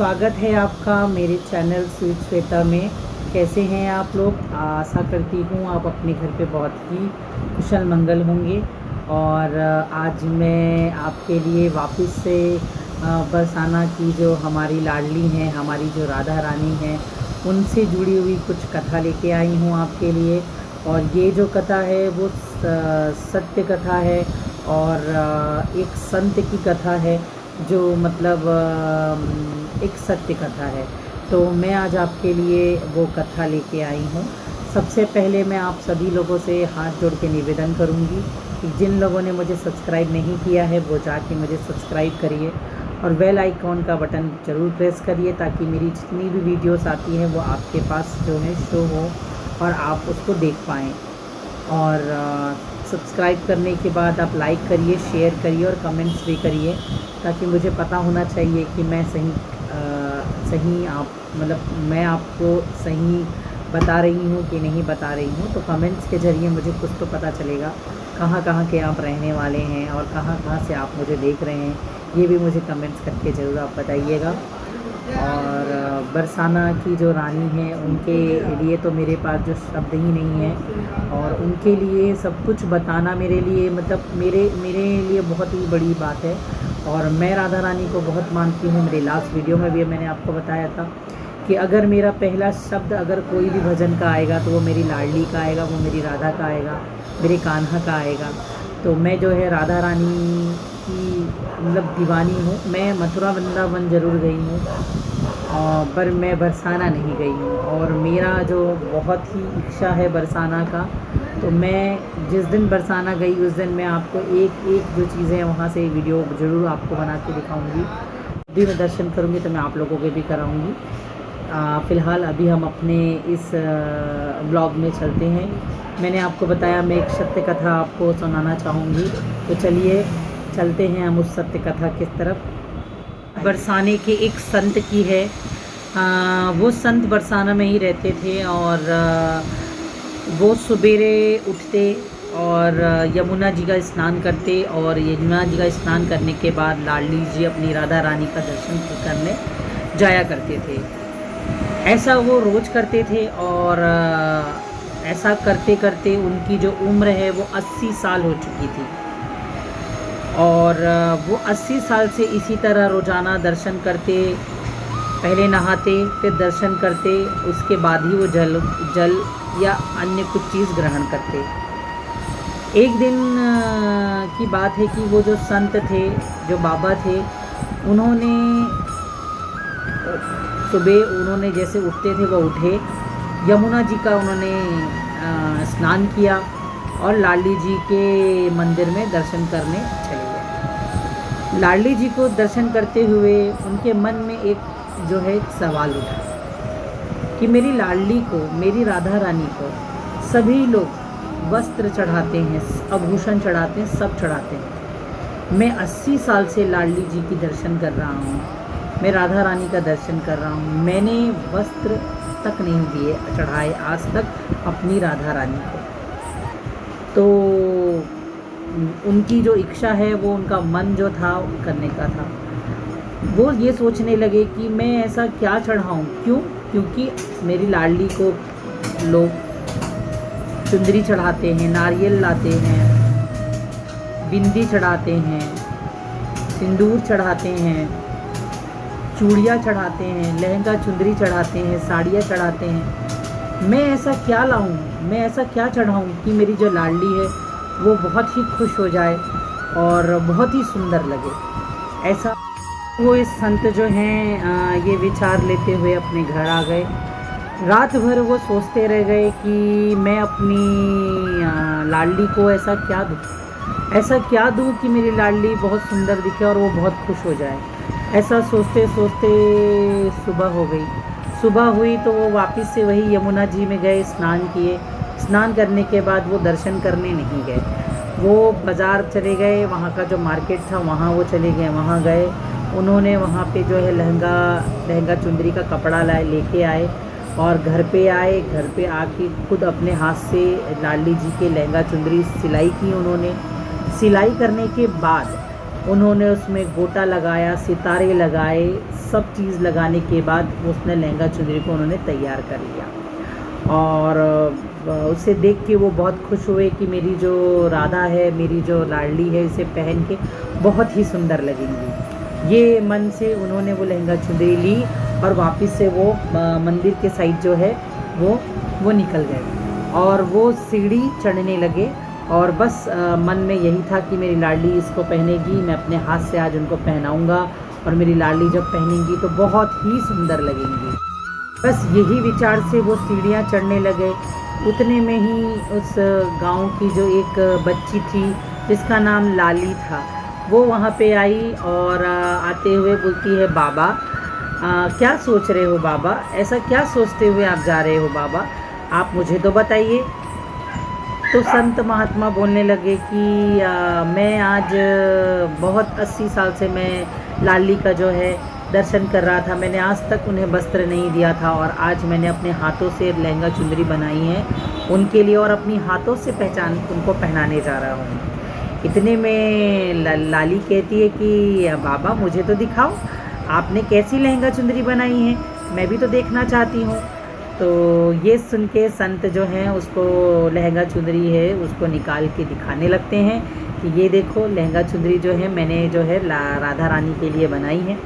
स्वागत है आपका मेरे चैनल स्वीट श्वेता में। कैसे हैं आप लोग? आशा करती हूँ आप अपने घर पे बहुत ही कुशल मंगल होंगे। और आज मैं आपके लिए वापस से बरसाना की जो हमारी लाडली हैं, हमारी जो राधा रानी हैं, उनसे जुड़ी हुई कुछ कथा लेके आई हूँ आपके लिए। और ये जो कथा है वो सत्य कथा है और एक संत की कथा है, जो मतलब एक सत्य कथा है। तो मैं आज आपके लिए वो कथा लेके आई हूँ। सबसे पहले मैं आप सभी लोगों से हाथ जोड़ के निवेदन करूँगी कि जिन लोगों ने मुझे सब्सक्राइब नहीं किया है वो जाके मुझे सब्सक्राइब करिए और बेल आइकॉन का बटन ज़रूर प्रेस करिए, ताकि मेरी जितनी भी वीडियोस आती हैं वो आपके पास जो है शो हो और आप उसको देख पाएँ। और सब्सक्राइब करने के बाद आप लाइक करिए, शेयर करिए और कमेंट्स भी करिए, ताकि मुझे पता होना चाहिए कि मैं सही आप मतलब मैं आपको सही बता रही हूँ कि नहीं बता रही हूँ। तो कमेंट्स के ज़रिए मुझे कुछ तो पता चलेगा कहाँ कहाँ के आप रहने वाले हैं और कहाँ कहाँ से आप मुझे देख रहे हैं। ये भी मुझे कमेंट्स करके ज़रूर आप बताइएगा। और बरसाना की जो रानी है उनके लिए तो मेरे पास जो शब्द ही नहीं है, और उनके लिए सब कुछ बताना मेरे लिए मतलब मेरे लिए बहुत ही बड़ी बात है। और मैं राधा रानी को बहुत मानती हूँ। मेरे लास्ट वीडियो में भी मैंने आपको बताया था कि अगर मेरा पहला शब्द अगर कोई भी भजन का आएगा तो वो मेरी लाडली का आएगा, वो मेरी राधा का आएगा, मेरे कान्हा का आएगा। तो मैं जो है राधा रानी की मतलब दीवानी हूँ। मैं मथुरा वृंदावन ज़रूर गई हूँ पर मैं बरसाना नहीं गई हूँ। और मेरा जो बहुत ही इच्छा है बरसाना का, तो मैं जिस दिन बरसाना गई उस दिन मैं आपको एक एक जो चीज़ें वहाँ से वीडियो ज़रूर आपको बना के दिखाऊँगी। अभी मैं दर्शन करूँगी तो मैं आप लोगों के भी कराऊँगी। फ़िलहाल अभी हम अपने इस ब्लॉग में चलते हैं। मैंने आपको बताया मैं एक सत्य कथा आपको सुनाना चाहूँगी, तो चलिए चलते हैं हम उस सत्य कथा की तरफ। बरसाने के एक संत की है। वो संत बरसाना में ही रहते थे और वो सवेरे उठते और यमुना जी का स्नान करते, और यमुना जी का स्नान करने के बाद लाडली जी अपनी राधा रानी का दर्शन करने जाया करते थे। ऐसा वो रोज़ करते थे और ऐसा करते करते उनकी जो उम्र है वो 80 साल हो चुकी थी। और वो 80 साल से इसी तरह रोज़ाना दर्शन करते, पहले नहाते फिर दर्शन करते, उसके बाद ही वो जल या अन्य कुछ चीज़ ग्रहण करते। एक दिन की बात है कि वो जो संत थे, जो बाबा थे, उन्होंने सुबह उन्होंने जैसे उठते थे वो उठे, यमुना जी का उन्होंने स्नान किया और लाडली जी के मंदिर में दर्शन करने चले गए। लाडली जी को दर्शन करते हुए उनके मन में एक जो है एक सवाल उठा कि मेरी लाडली को, मेरी राधा रानी को सभी लोग वस्त्र चढ़ाते हैं, आभूषण चढ़ाते हैं, सब चढ़ाते हैं। मैं 80 साल से लाडली जी की दर्शन कर रहा हूँ, मैं राधा रानी का दर्शन कर रहा हूँ, मैंने वस्त्र तक नहीं दिए चढ़ाए आज तक अपनी राधा रानी को। तो उनकी जो इच्छा है वो उनका मन जो था करने का था। वो ये सोचने लगे कि मैं ऐसा क्या चढ़ाऊँ, क्योंकि मेरी लाडली को लोग चुंदरी चढ़ाते हैं, नारियल लाते हैं, बिंदी चढ़ाते हैं, सिंदूर चढ़ाते हैं, चूड़ियाँ चढ़ाते हैं, लहंगा चुंदरी चढ़ाते हैं, साड़ियाँ चढ़ाते हैं। मैं ऐसा क्या लाऊं, मैं ऐसा क्या चढ़ाऊं कि मेरी जो लाडली है वो बहुत ही खुश हो जाए और बहुत ही सुंदर लगे। ऐसा वो इस संत जो हैं ये विचार लेते हुए अपने घर आ गए। रात भर वो सोचते रह गए कि मैं अपनी लाडली को ऐसा क्या दूँ कि मेरी लाडली बहुत सुंदर दिखे और वो बहुत खुश हो जाए। ऐसा सोचते सोचते सुबह हो गई। सुबह हुई तो वो वापस से वही यमुना जी में गए, स्नान किए। स्नान करने के बाद वो दर्शन करने नहीं गए, वो बाज़ार चले गए। वहाँ का जो मार्केट था वहाँ वो चले गए, वहाँ गए। उन्होंने वहाँ पे जो है लहंगा चुंदरी का कपड़ा लेके आए और घर पे आए। घर पे आके खुद अपने हाथ से लाडली जी के लहंगा चुंदरी सिलाई की उन्होंने। सिलाई करने के बाद उन्होंने उसमें गोटा लगाया, सितारे लगाए, सब चीज़ लगाने के बाद उसने लहंगा चुनरी को उन्होंने तैयार कर लिया। और उसे देख के वो बहुत खुश हुए कि मेरी जो राधा है, मेरी जो लाडली है, इसे पहन के बहुत ही सुंदर लगेंगी। ये मन से उन्होंने वो लहंगा चुनरी ली और वापस से वो मंदिर के साइड जो है वो निकल गए और वो सीढ़ी चढ़ने लगे। और बस मन में यही था कि मेरी लाडली इसको पहनेगी, मैं अपने हाथ से आज उनको पहनाऊंगा और मेरी लाडली जब पहनेंगी तो बहुत ही सुंदर लगेंगी। बस यही विचार से वो सीढ़ियाँ चढ़ने लगे। उतने में ही उस गांव की जो एक बच्ची थी जिसका नाम लाली था, वो वहाँ पे आई और आते हुए बोलती है, बाबा क्या सोच रहे हो बाबा, ऐसा क्या सोचते हुए आप जा रहे हो बाबा, आप मुझे तो बताइए। तो संत महात्मा बोलने लगे कि मैं आज बहुत 80 साल से मैं लाली का जो है दर्शन कर रहा था, मैंने आज तक उन्हें वस्त्र नहीं दिया था और आज मैंने अपने हाथों से लहंगा चुनरी बनाई है उनके लिए और अपनी हाथों से पहचान उनको पहनाने जा रहा हूँ। इतने में लाली कहती है कि बाबा मुझे तो दिखाओ, आपने कैसी लहंगा चुनरी बनाई है, मैं भी तो देखना चाहती हूँ। तो ये सुन के संत जो हैं उसको लहंगा चुनरी है उसको निकाल के दिखाने लगते हैं कि ये देखो लहंगा चुनरी जो है मैंने जो है राधा रानी के लिए बनाई है।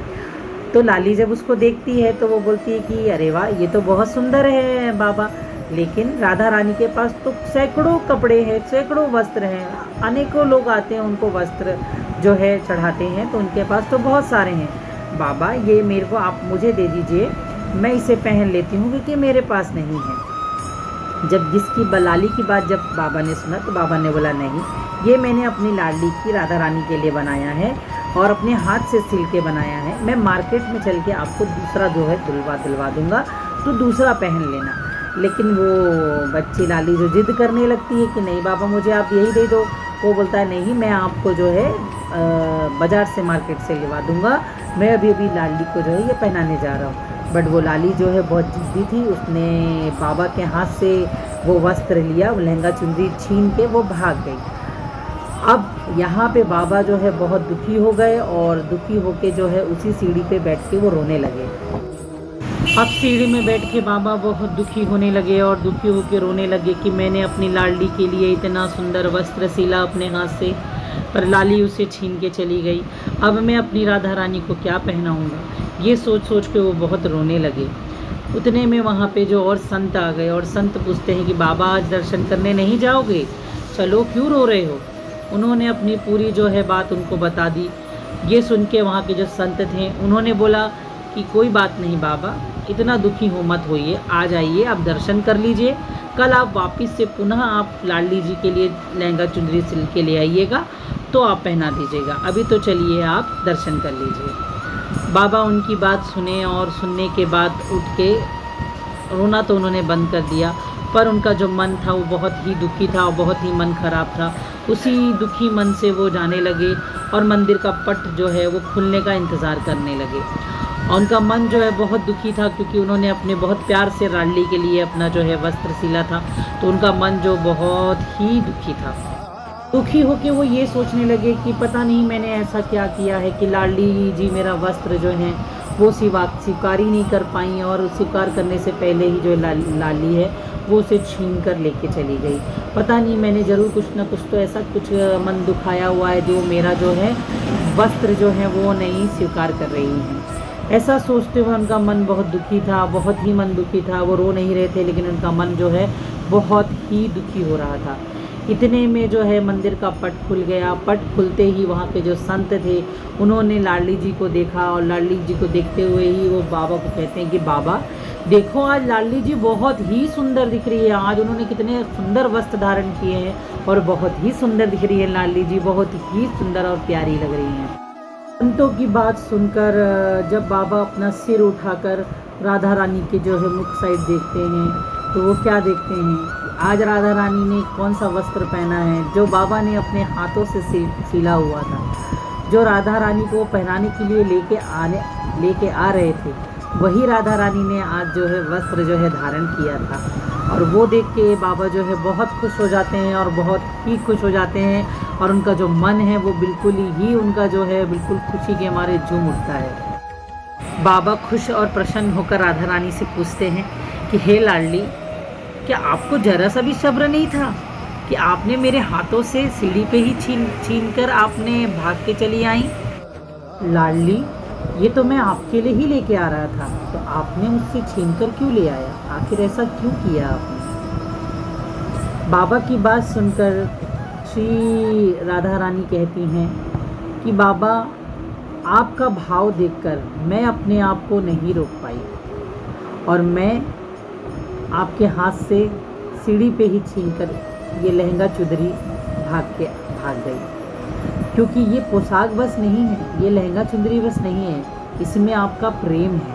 तो लाली जब उसको देखती है तो वो बोलती है कि अरे वाह, ये तो बहुत सुंदर है बाबा, लेकिन राधा रानी के पास तो सैकड़ों कपड़े हैं, सैकड़ों वस्त्र हैं, अनेकों लोग आते हैं उनको वस्त्र जो है चढ़ाते हैं, तो उनके पास तो बहुत सारे हैं। बाबा ये मेरे को आप मुझे दे दीजिए, मैं इसे पहन लेती हूँ क्योंकि मेरे पास नहीं है। जब जिसकी लाली की बात जब बाबा ने सुना तो बाबा ने बोला नहीं, ये मैंने अपनी लाडली की राधा रानी के लिए बनाया है और अपने हाथ से सिल के बनाया है, मैं मार्केट में चल के आपको दूसरा जो है दिलवा दूँगा, तो दूसरा पहन लेना। लेकिन वो बच्ची लाली जो जिद करने लगती है कि नहीं बाबा मुझे आप यही दे दो, वो बोलता है नहीं मैं आपको जो है बाज़ार से मार्केट से लिवा दूँगा, मैं अभी लाडली को जो है ये पहनाने जा रहा हूँ। बट वो लाली जो है बहुत जिद्दी थी, उसने बाबा के हाथ से वो वस्त्र लिया, वो लहंगा चुनरी छीन के वो भाग गई। अब यहाँ पे बाबा जो है बहुत दुखी हो गए और दुखी होके जो है उसी सीढ़ी पे बैठ के वो रोने लगे। अब सीढ़ी में बैठ के बाबा बहुत दुखी होने लगे और दुखी होके रोने लगे कि मैंने अपनी लाडली के लिए इतना सुंदर वस्त्र सिला अपने हाथ से, पर लाली उसे छीन के चली गई, अब मैं अपनी राधा रानी को क्या पहनाऊँगा, ये सोच सोच के वो बहुत रोने लगे। उतने में वहाँ पे जो और संत आ गए और संत पूछते हैं कि बाबा आज दर्शन करने नहीं जाओगे, चलो क्यों रो रहे हो। उन्होंने अपनी पूरी जो है बात उनको बता दी। ये सुन के वहाँ के जो संत थे उन्होंने बोला कि कोई बात नहीं बाबा, इतना दुखी हो मत होइए, आ जाइए आप दर्शन कर लीजिए, कल आप वापस से पुनः आप लाडली जी के लिए लहंगा चुनरी सिल के ले आइएगा तो आप पहना दीजिएगा, अभी तो चलिए आप दर्शन कर लीजिए। बाबा उनकी बात सुने और सुनने के बाद उठ के रोना तो उन्होंने बंद कर दिया, पर उनका जो मन था वो बहुत ही दुखी था और बहुत ही मन खराब था। उसी दुखी मन से वो जाने लगे और मंदिर का पट जो है वो खुलने का इंतज़ार करने लगे। और उनका मन जो है बहुत दुखी था क्योंकि उन्होंने अपने बहुत प्यार से लाडली के लिए अपना जो है वस्त्र सिला था, तो उनका मन जो बहुत ही दुखी था। दुखी होके वो ये सोचने लगे कि पता नहीं मैंने ऐसा क्या किया है कि लाडली जी मेरा वस्त्र जो है वो स्वीकार ही नहीं कर पाई और स्वीकार करने से पहले ही जो लाडली है वो उसे छीन कर लेके चली गई। पता नहीं मैंने ज़रूर कुछ ना कुछ तो ऐसा कुछ मन दुखाया हुआ है जो मेरा जो है वस्त्र जो है वो नहीं स्वीकार कर रही है। ऐसा सोचते हुए उनका मन बहुत दुखी था, बहुत ही मन दुखी था। वो रो नहीं रहे थे लेकिन उनका मन जो है बहुत ही दुखी हो रहा था। इतने में जो है मंदिर का पट खुल गया। पट खुलते ही वहाँ के जो संत थे उन्होंने लाडली जी को देखा और लाडली जी को देखते हुए ही वो बाबा को कहते हैं कि बाबा देखो आज लाडली जी बहुत ही सुंदर दिख रही है, आज उन्होंने कितने सुंदर वस्त्र धारण किए हैं और बहुत ही सुंदर दिख रही है लाडली जी, बहुत ही सुंदर और प्यारी लग रही हैं। संतों की बात सुनकर जब बाबा अपना सिर उठाकर राधा रानी के जो है मुख साइड देखते हैं तो वो क्या देखते हैं, आज राधा रानी ने कौन सा वस्त्र पहना है जो बाबा ने अपने हाथों से सिला हुआ था, जो राधा रानी को पहनाने के लिए लेके आ रहे थे, वही राधा रानी ने आज जो है वस्त्र जो है धारण किया था। और वो देख के बाबा जो है बहुत खुश हो जाते हैं और बहुत ही खुश हो जाते हैं और उनका जो मन है वो बिल्कुल ही उनका जो है बिल्कुल खुशी के मारे झूम उठता है। बाबा खुश और प्रसन्न होकर राधा रानी से पूछते हैं कि हे लाडली, क्या आपको जरा सा भी सब्र नहीं था कि आपने मेरे हाथों से सीढ़ी पे ही छीन कर आपने भाग के चली आई? लाडली, ये तो मैं आपके लिए ही लेके आ रहा था, तो आपने मुझसे छीन कर क्यों ले आया? आखिर ऐसा क्यों किया आपने? बाबा की बात सुनकर श्री राधा रानी कहती हैं कि बाबा, आपका भाव देखकर मैं अपने आप को नहीं रोक पाई और मैं आपके हाथ से सीढ़ी पे ही छीनकर ये लहंगा चुदरी भाग गई, क्योंकि ये पोशाक बस नहीं है, ये लहंगा चुंदरी बस नहीं है, इसमें आपका प्रेम है।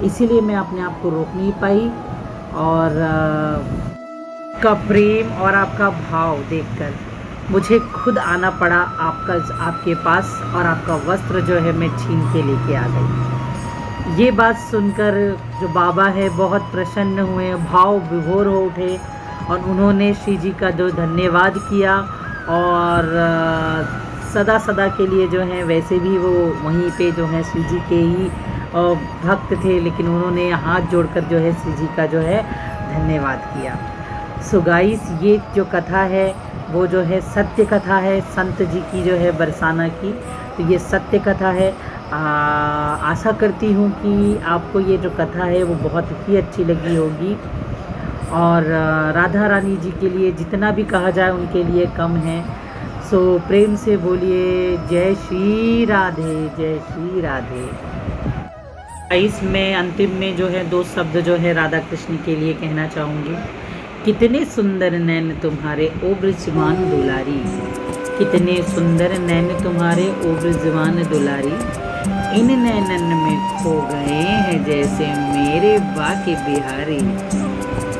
इसीलिए मैं अपने आप को रोक नहीं पाई और का प्रेम और आपका भाव देखकर मुझे खुद आना पड़ा आपके पास और आपका वस्त्र जो है मैं छीन के लेके आ गई। ये बात सुनकर जो बाबा है बहुत प्रसन्न हुए, भाव विभोर हो उठे और उन्होंने श्री जी का जो धन्यवाद किया और सदा सदा के लिए जो है, वैसे भी वो वहीं पे जो है श्री जी के ही भक्त थे, लेकिन उन्होंने हाथ जोड़कर जो है श्री जी का जो है धन्यवाद किया। सो गाइस, ये जो कथा है वो जो है सत्य कथा है, संत जी की जो है बरसाना की, तो ये सत्य कथा है। आशा करती हूँ कि आपको ये जो कथा है वो बहुत ही अच्छी लगी होगी और राधा रानी जी के लिए जितना भी कहा जाए उनके लिए कम है। सो प्रेम से बोलिए जय श्री राधे, जय श्री राधे। गाइस, मैं अंतिम में जो है 2 शब्द जो है राधा कृष्ण के लिए कहना चाहूँगी। कितने सुंदर नैन तुम्हारे ओ ब्रजवान दुलारी, कितने सुंदर नैन तुम्हारे ओ ब्रजवान दुलारी, इन नैनन में खो गए हैं जैसे मेरे बाके बिहारी।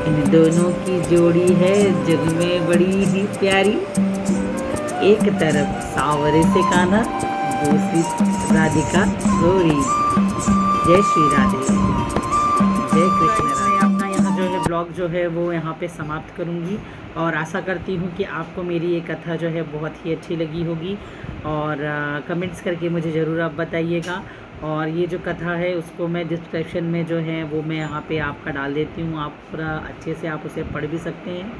इन दोनों की जोड़ी है जग में बड़ी ही प्यारी, एक तरफ सावरे से कान्हा, दूसरी राधिका गौरी। जय श्री राधे, जय कृष्ण। मैं अपना यहाँ जो है ब्लॉग जो है वो यहाँ पे समाप्त करूँगी और आशा करती हूँ कि आपको मेरी ये कथा जो है बहुत ही अच्छी लगी होगी और कमेंट्स करके मुझे ज़रूर आप बताइएगा। और ये जो कथा है उसको मैं डिस्क्रिप्शन में जो है वो मैं यहाँ पे आपका डाल देती हूँ, आप पूरा अच्छे से आप उसे पढ़ भी सकते हैं।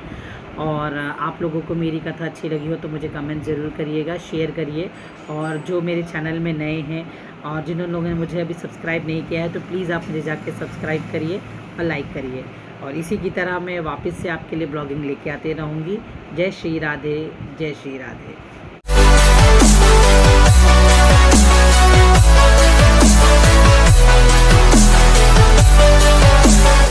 और आप लोगों को मेरी कथा अच्छी लगी हो तो मुझे कमेंट ज़रूर करिएगा, शेयर करिए। और जो मेरे चैनल में नए हैं और जिन लोगों ने मुझे अभी सब्सक्राइब नहीं किया है तो प्लीज़ आप मुझे जाके सब्सक्राइब करिए और लाइक करिए। और इसी की तरह मैं वापस से आपके लिए ब्लॉगिंग लेके आते रहूँगी। जय श्री राधे, जय श्री राधे।